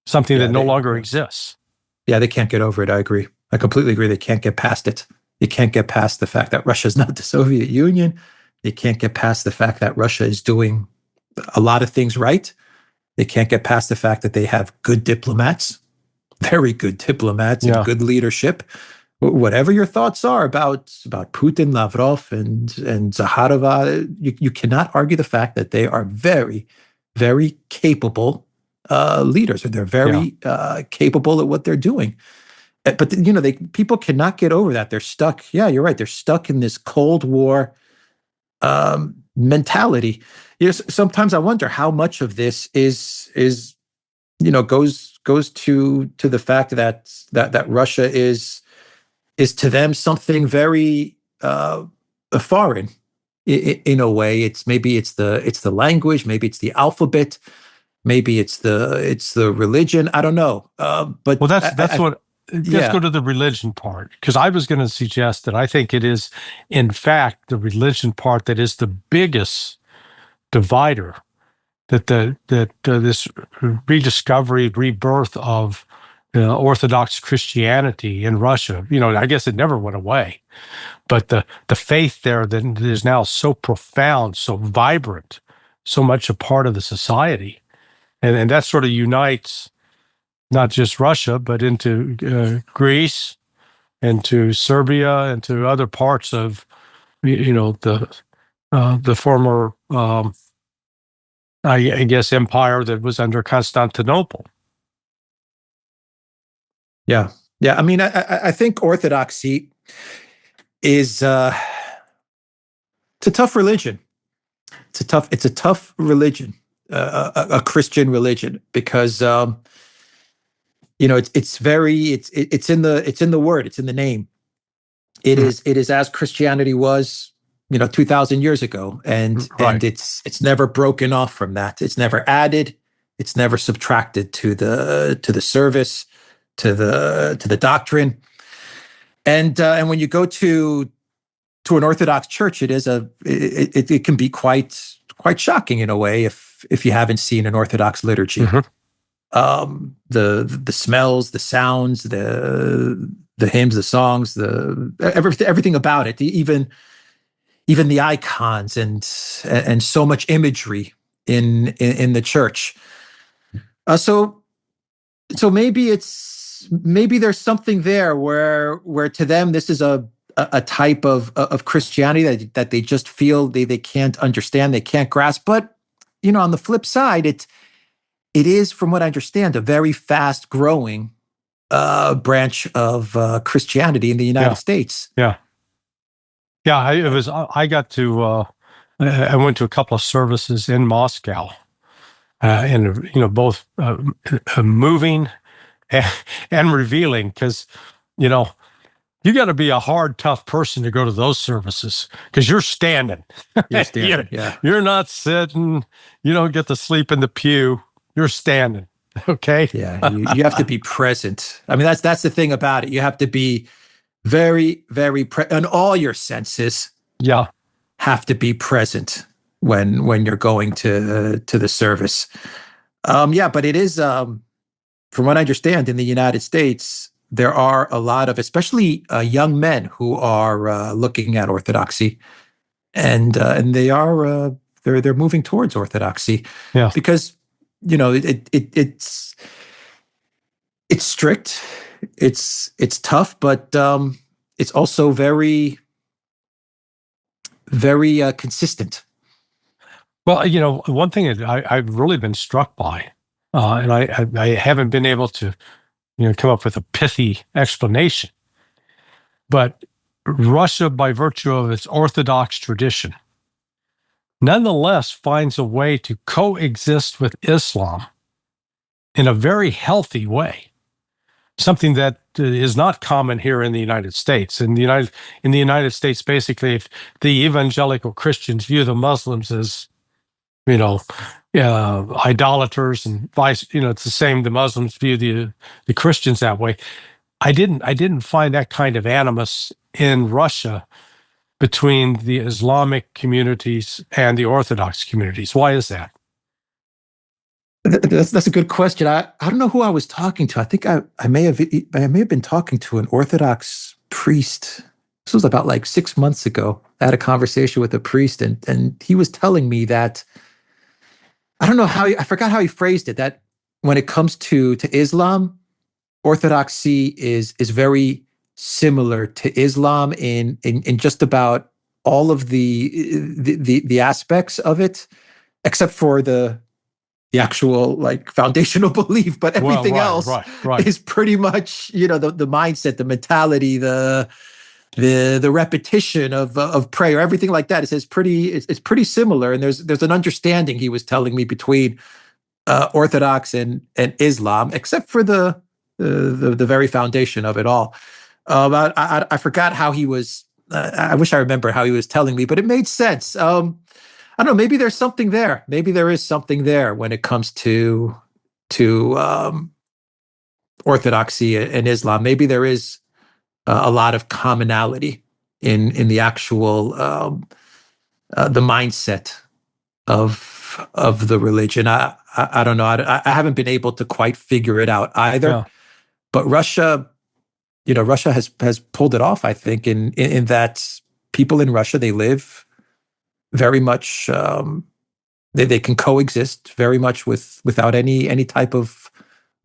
something that no longer exists. Yeah, they can't get over it. I agree. I completely agree. They can't get past it. They can't get past the fact that Russia is not the Soviet Union. They can't get past the fact that Russia is doing a lot of things right. They can't get past the fact that they have good diplomats, very good diplomats, and good leadership. Whatever your thoughts are about Putin, Lavrov, and Zakharova, you cannot argue the fact that they are very, very capable leaders, and they're very capable at what they're doing. But people cannot get over that. They're stuck. Yeah, you're right. They're stuck in this Cold War mentality. Sometimes I wonder how much of this is goes to the fact that Russia is to them something very foreign. in a way. Maybe it's the language, maybe it's the alphabet, maybe it's the religion. I don't know. But Well, let's yeah, go to the religion part, because I was going to suggest that I think it is, in fact, the religion part that is the biggest divider. That this rediscovery, rebirth of Orthodox Christianity in Russia, I guess it never went away, but the faith there that is now so profound, so vibrant, so much a part of the society, and that sort of unites not just Russia, but into Greece, into Serbia, into other parts of the former I guess empire that was under Constantinople. yeah, yeah. I mean, I think Orthodoxy is it's a tough religion. It's a tough religion, a Christian religion, because it's in the word, it's in the name. It is as Christianity was 2,000 years ago, and Right. it's never broken off from that. It's never added, it's never subtracted to the service, to the doctrine. And when you go to an Orthodox church, it can be quite shocking in a way if you haven't seen an Orthodox liturgy. The smells, the sounds, the hymns, the songs, everything about it, even the icons and so much imagery in the church. So maybe there's something there where to them this is a type of Christianity that they just feel they can't understand, they can't grasp. But on the flip side, it is, from what I understand, a very fast growing branch of Christianity in the United States. Yeah. I got to. I went to a couple of services in Moscow, and both moving and revealing, because you got to be a hard, tough person to go to those services, because you're standing. You're standing. Yeah. You're not sitting. You don't get to sleep in the pew. You're standing. Okay. Yeah. You have to be present. I mean, that's the thing about it. You have to be very, very and all your senses. Yeah. Have to be present when you're going to the service. But it is, from what I understand, in the United States, there are a lot of, especially young men, who are looking at Orthodoxy, and they're moving towards Orthodoxy. Yeah. Because it's strict, it's tough, but it's also very, very consistent. Well, one thing that I've really been struck by, and I haven't been able to come up with a pithy explanation, but Russia, by virtue of its Orthodox tradition, nonetheless finds a way to coexist with Islam in a very healthy way. Something that is not common here in the United States. In the United States, basically, if the evangelical Christians view the Muslims as idolaters, and vice, it's the same. The Muslims view the Christians that way. I didn't find that kind of animus in Russia between the Islamic communities and the Orthodox communities. Why is that? That's a good question. I don't know who I was talking to. I think I may have been talking to an Orthodox priest. This was about like 6 months ago. I had a conversation with a priest, and he was telling me that, I don't know I forgot how he phrased it, that when it comes to Islam, Orthodoxy is very similar to Islam in just about all of the aspects of it, except for the actual like foundational belief. But everything else is pretty much the mindset, the mentality, the repetition of prayer, everything like that. It's pretty similar, and there's an understanding, he was telling me, between Orthodox and Islam, except for the very foundation of it all. But I forgot how he was I wish I remember how he was telling me, but it made sense. I don't know. Maybe there's something there. Maybe there is something there when it comes to orthodoxy and Islam. Maybe there is a lot of commonality in the actual the mindset of the religion. I don't know. I haven't been able to quite figure it out either. Yeah. But Russia, Russia has pulled it off. I think in that people in Russia, they live very much. They can coexist very much without any type of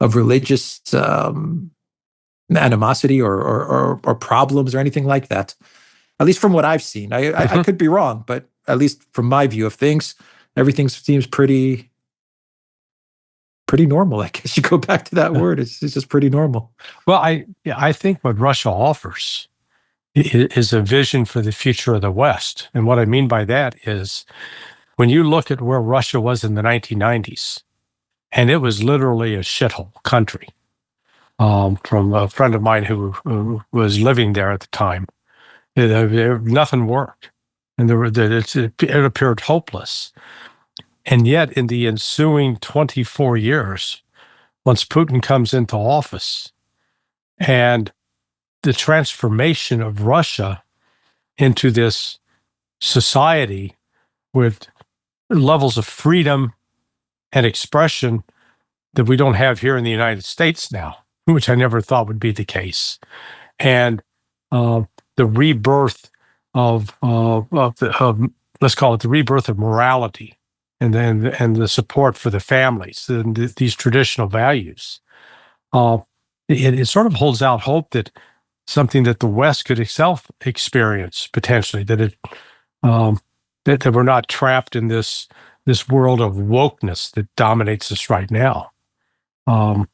religious animosity or problems or anything like that. At least from what I've seen. I could be wrong, but at least from my view of things, everything seems pretty normal. I guess you go back to that word. It's just pretty normal. Well, I think what Russia offers is a vision for the future of the West. And what I mean by that is when you look at where Russia was in the 1990s, and it was literally a shithole country, from a friend of mine who was living there at the time, nothing worked. And it appeared hopeless. And yet, in the ensuing 24 years, once Putin comes into office and the transformation of Russia into this society with levels of freedom and expression that we don't have here in the United States now, which I never thought would be the case, and the rebirth of let's call it the rebirth of morality, and the support for the families and these traditional values. It sort of holds out hope that something that the West could itself experience potentially, that we're not trapped in this world of wokeness that dominates us right now. And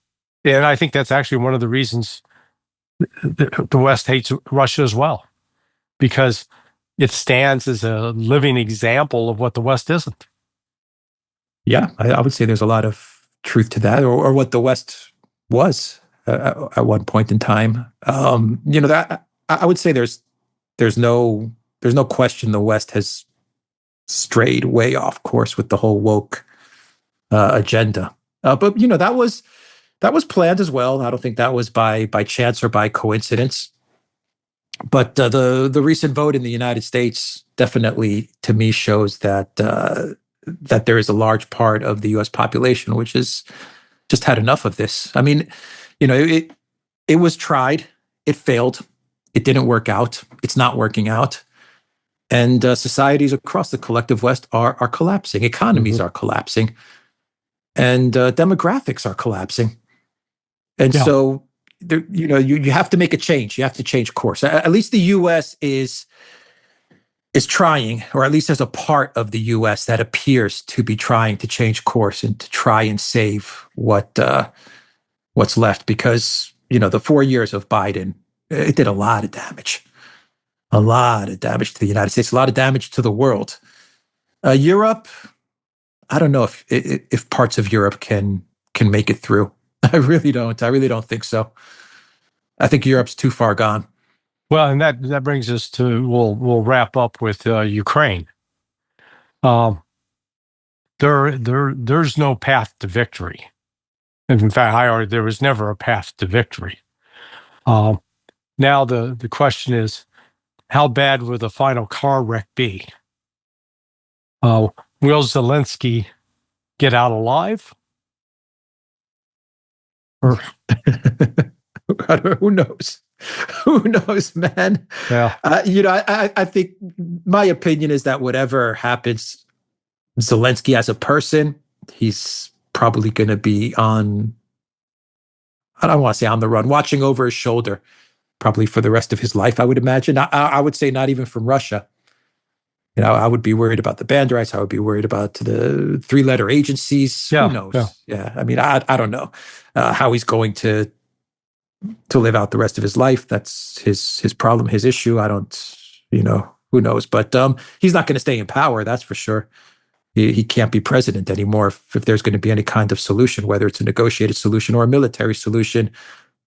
I think that's actually one of the reasons the West hates Russia as well, because it stands as a living example of what the West isn't. Yeah, I would say there's a lot of truth to that, or what the West was at one point in time. That I would say there's no question the West has strayed way off course with the whole woke agenda. But that was planned as well. I don't think that was by chance or by coincidence. But the recent vote in the United States definitely, to me, shows that there is a large part of the U.S. population which has just had enough of this. I mean, it was tried, it failed, it didn't work out, it's not working out, and societies across the collective West are collapsing. Economies are collapsing, and demographics are collapsing. And so, you have to make a change. You have to change course. At least the U.S. is trying, or at least there's a part of the U.S. that appears to be trying to change course and to try and save what's left. Because the 4 years of Biden, it did a lot of damage to the United States, a lot of damage to the world. Europe, I don't know if parts of Europe can make it through. I really don't. I really don't think so. I think Europe's too far gone. Well, and that brings us to we'll wrap up with Ukraine. There's no path to victory. And in fact, I argue there was never a path to victory. Now the question is, how bad will the final car wreck be? Will Zelensky get out alive? Or who knows? Who knows, man? Yeah. I think my opinion is that whatever happens, Zelensky as a person, he's probably going to be on, I don't want to say on the run, watching over his shoulder, probably for the rest of his life, I would imagine. I would say not even from Russia. I would be worried about the Banderites. I would be worried about the three-letter agencies. Yeah, who knows? Yeah. I mean, I don't know how he's going to live out the rest of his life. That's his problem, his issue. I don't, who knows? But he's not going to stay in power. That's for sure. He can't be president anymore if there's going to be any kind of solution, whether it's a negotiated solution or a military solution.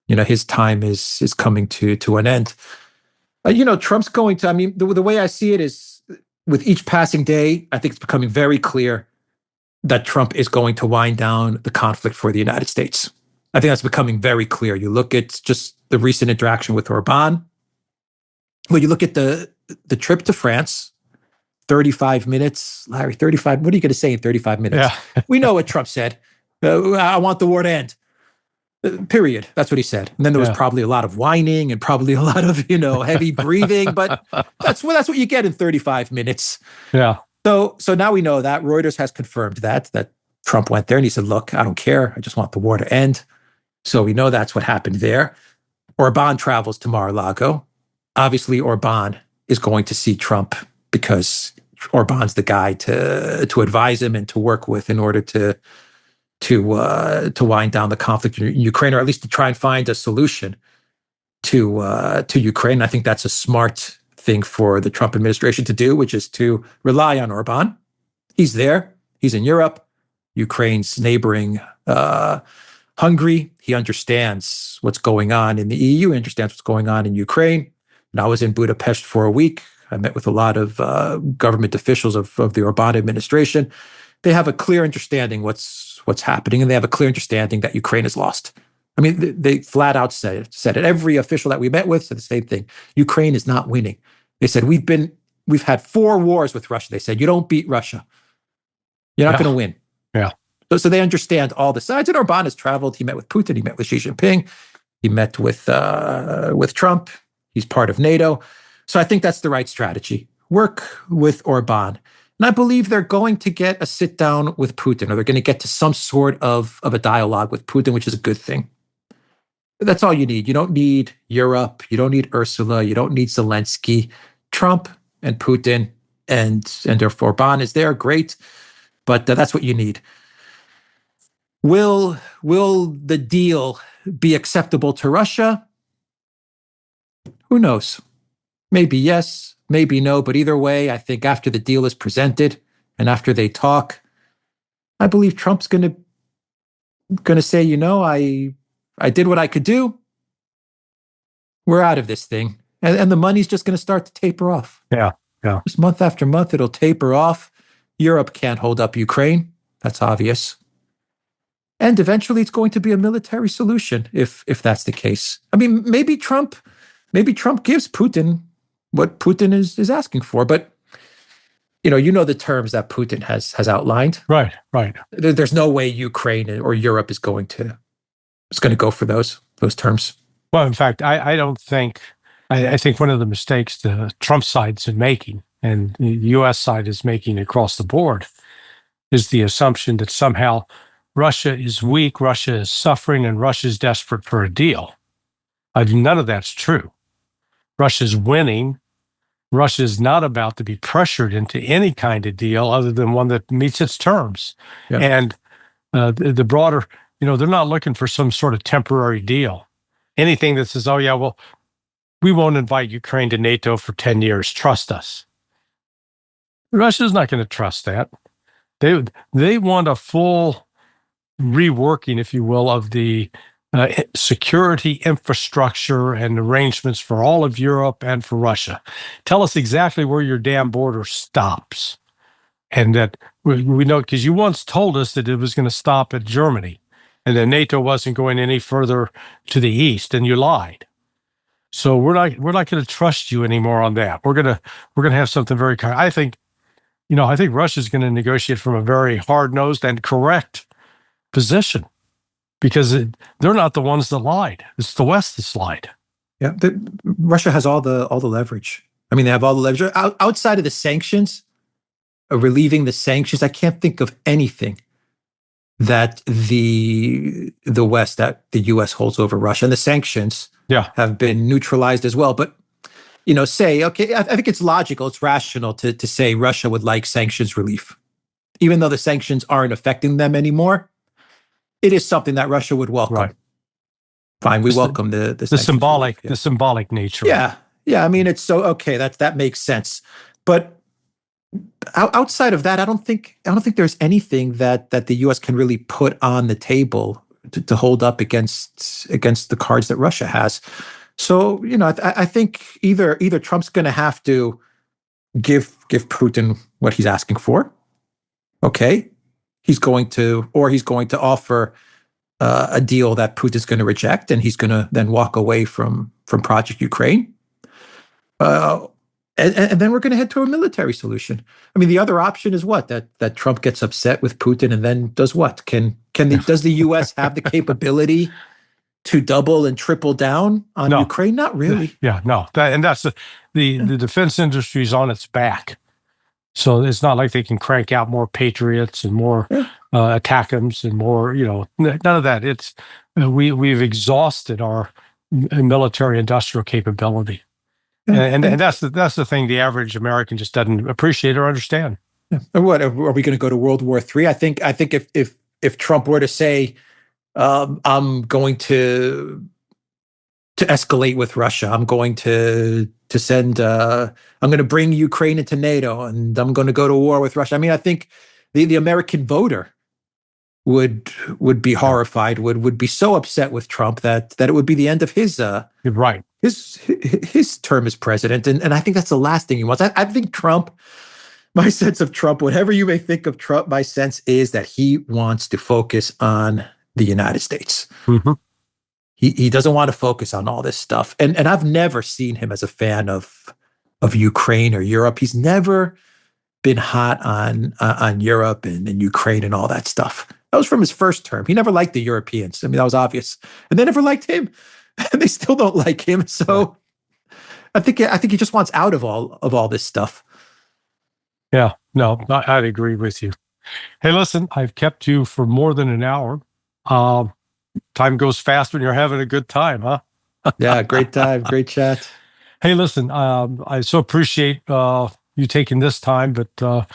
His time is coming to an end. Trump's going to, I mean, the way I see it is with each passing day, I think it's becoming very clear that Trump is going to wind down the conflict for the United States. I think that's becoming very clear. You look at just the recent interaction with Orban. Well, you look at the trip to France, 35 minutes. Larry, 35, what are you going to say in 35 minutes? Yeah. We know what Trump said. I want the war to end. Period. That's what he said. And then there was probably a lot of whining and probably a lot of, heavy breathing, but that's what you get in 35 minutes. Yeah. So now we know that Reuters has confirmed that Trump went there and he said, look, I don't care. I just want the war to end. So we know that's what happened there. Orban travels to Mar-a-Lago. Obviously, Orban is going to see Trump because Orban's the guy to advise him and to work with in order to wind down the conflict in Ukraine, or at least to try and find a solution to Ukraine. I think that's a smart thing for the Trump administration to do, which is to rely on Orban. He's there. He's in Europe. Ukraine's neighboring Hungary. He understands what's going on in the EU. He understands what's going on in Ukraine. And I was in Budapest for a week. I met with a lot of government officials of the Orban administration. They have a clear understanding what's happening, and they have a clear understanding that Ukraine is lost. I mean, they flat out said it. Every official that we met with said the same thing. Ukraine is not winning. They said, we've had 4 wars with Russia. They said, you don't beat Russia, you're not going to win. Yeah. So they understand all the sides. And Orban has traveled. He met with Putin. He met with Xi Jinping. He met with Trump. He's part of NATO. So I think that's the right strategy. Work with Orban. And I believe they're going to get a sit down with Putin, or they're going to get to some sort of a dialogue with Putin, which is a good thing. That's all you need. You don't need Europe. You don't need Ursula. You don't need Zelensky. Trump and Putin and if Orban is there, great. But that's what you need. Will the deal be acceptable to Russia? Who knows? Maybe yes, maybe no. But either way, I think after the deal is presented and after they talk, I believe Trump's going to say, I did what I could do. We're out of this thing. And the money's just going to start to taper off. Yeah. Just month after month, it'll taper off. Europe can't hold up Ukraine. That's obvious. And eventually it's going to be a military solution if that's the case. I mean, maybe Trump gives Putin what Putin is asking for, but you know the terms that Putin has outlined. Right. There's no way Ukraine or Europe is going to go for those terms. Well, in fact, I don't think. I think one of the mistakes the Trump side's been making, and the U.S. side is making across the board, is the assumption that somehow Russia is weak, Russia is suffering, and Russia is desperate for a deal. None of that's true. Russia's winning. Russia is not about to be pressured into any kind of deal other than one that meets its terms. Yeah. And the broader, they're not looking for some sort of temporary deal. Anything that says, oh, yeah, well, we won't invite Ukraine to NATO for 10 years. Trust us. Russia's not going to trust that. They want a full reworking, if you will, of the security infrastructure and arrangements for all of Europe and for Russia. Tell us exactly where your damn border stops. And that we know, because you once told us that it was going to stop at Germany and that NATO wasn't going any further to the east, and you lied. So we're not going to trust you anymore on that. We're going to have something very kind. I think Russia's going to negotiate from a very hard-nosed and correct position, because they're not the ones that lied. It's the West that's lied. Yeah, Russia has all the leverage. I mean, they have all the leverage outside of the sanctions, relieving the sanctions. I can't think of anything that the West, that the U.S. holds over Russia, and the sanctions have been neutralized as well. But say, okay, I think it's logical, it's rational to say Russia would like sanctions relief, even though the sanctions aren't affecting them anymore. It is something that Russia would welcome. Right. Fine, we welcome the symbolic relief, the symbolic nature. Yeah. I mean, it's so okay. That makes sense. But outside of that, I don't think there's anything that the U.S. can really put on the table to hold up against the cards that Russia has. So, I think either Trump's going to have to give Putin what he's asking for. Okay, he's going to offer a deal that Putin's going to reject, and he's going to then walk away from Project Ukraine. And then we're going to head to a military solution. I mean, the other option is what? That Trump gets upset with Putin and then does what? Does the U.S. have the capability to double and triple down on Ukraine? Not really. Yeah, no. That's the defense industry is on its back. So it's not like they can crank out more Patriots and more ATACMS and more, none of that. It's we've exhausted our military industrial capability. And that's the thing the average American just doesn't appreciate or understand. What are we going to go to World War III? I think if Trump were to say, I'm going to escalate with Russia, I'm going to send, I'm going to bring Ukraine into NATO, and I'm going to go to war with Russia. I mean, I think the American voter would be horrified, would be so upset with Trump that it would be the end of his right. His term as president, and I think that's the last thing he wants. I think Trump, my sense of Trump, whatever you may think of Trump, my sense is that he wants to focus on the United States. Mm-hmm. He doesn't want to focus on all this stuff, and I've never seen him as a fan of Ukraine or Europe. He's never been hot on Europe and Ukraine and all that stuff. That was from his first term. He never liked the Europeans. I mean, that was obvious, and they never liked him. And they still don't like him. So I think he just wants out of all this stuff. Yeah, no, I'd agree with you. Hey, listen, I've kept you for more than an hour. Time goes fast when you're having a good time, huh? Yeah, great time, great chat. Hey, listen, I so appreciate you taking this time, but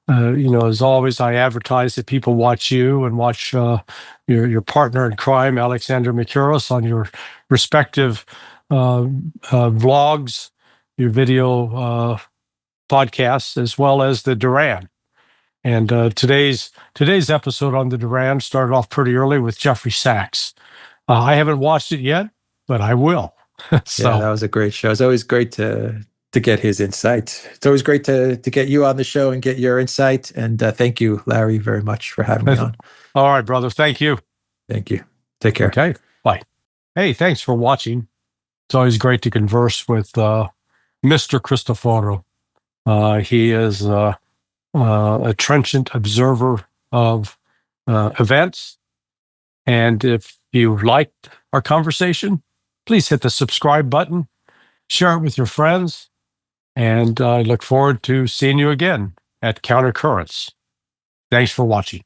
as always, I advertise that people watch you and watch your partner in crime, Alexander Makuros, on your respective vlogs, your video podcasts, as well as the Duran. And today's episode on the Duran started off pretty early with Jeffrey Sachs. I haven't watched it yet, but I will. So, yeah, that was a great show. It's always great to get his insight. It's always great to get you on the show and get your insight. And thank you, Larry, very much for having me on. All right, brother. Thank you. Thank you. Take care. Okay. Bye. Hey, thanks for watching. It's always great to converse with Mr. Christoforou. He is a trenchant observer of events. And if you liked our conversation, please hit the subscribe button, share it with your friends, and I look forward to seeing you again at Countercurrents. Thanks for watching.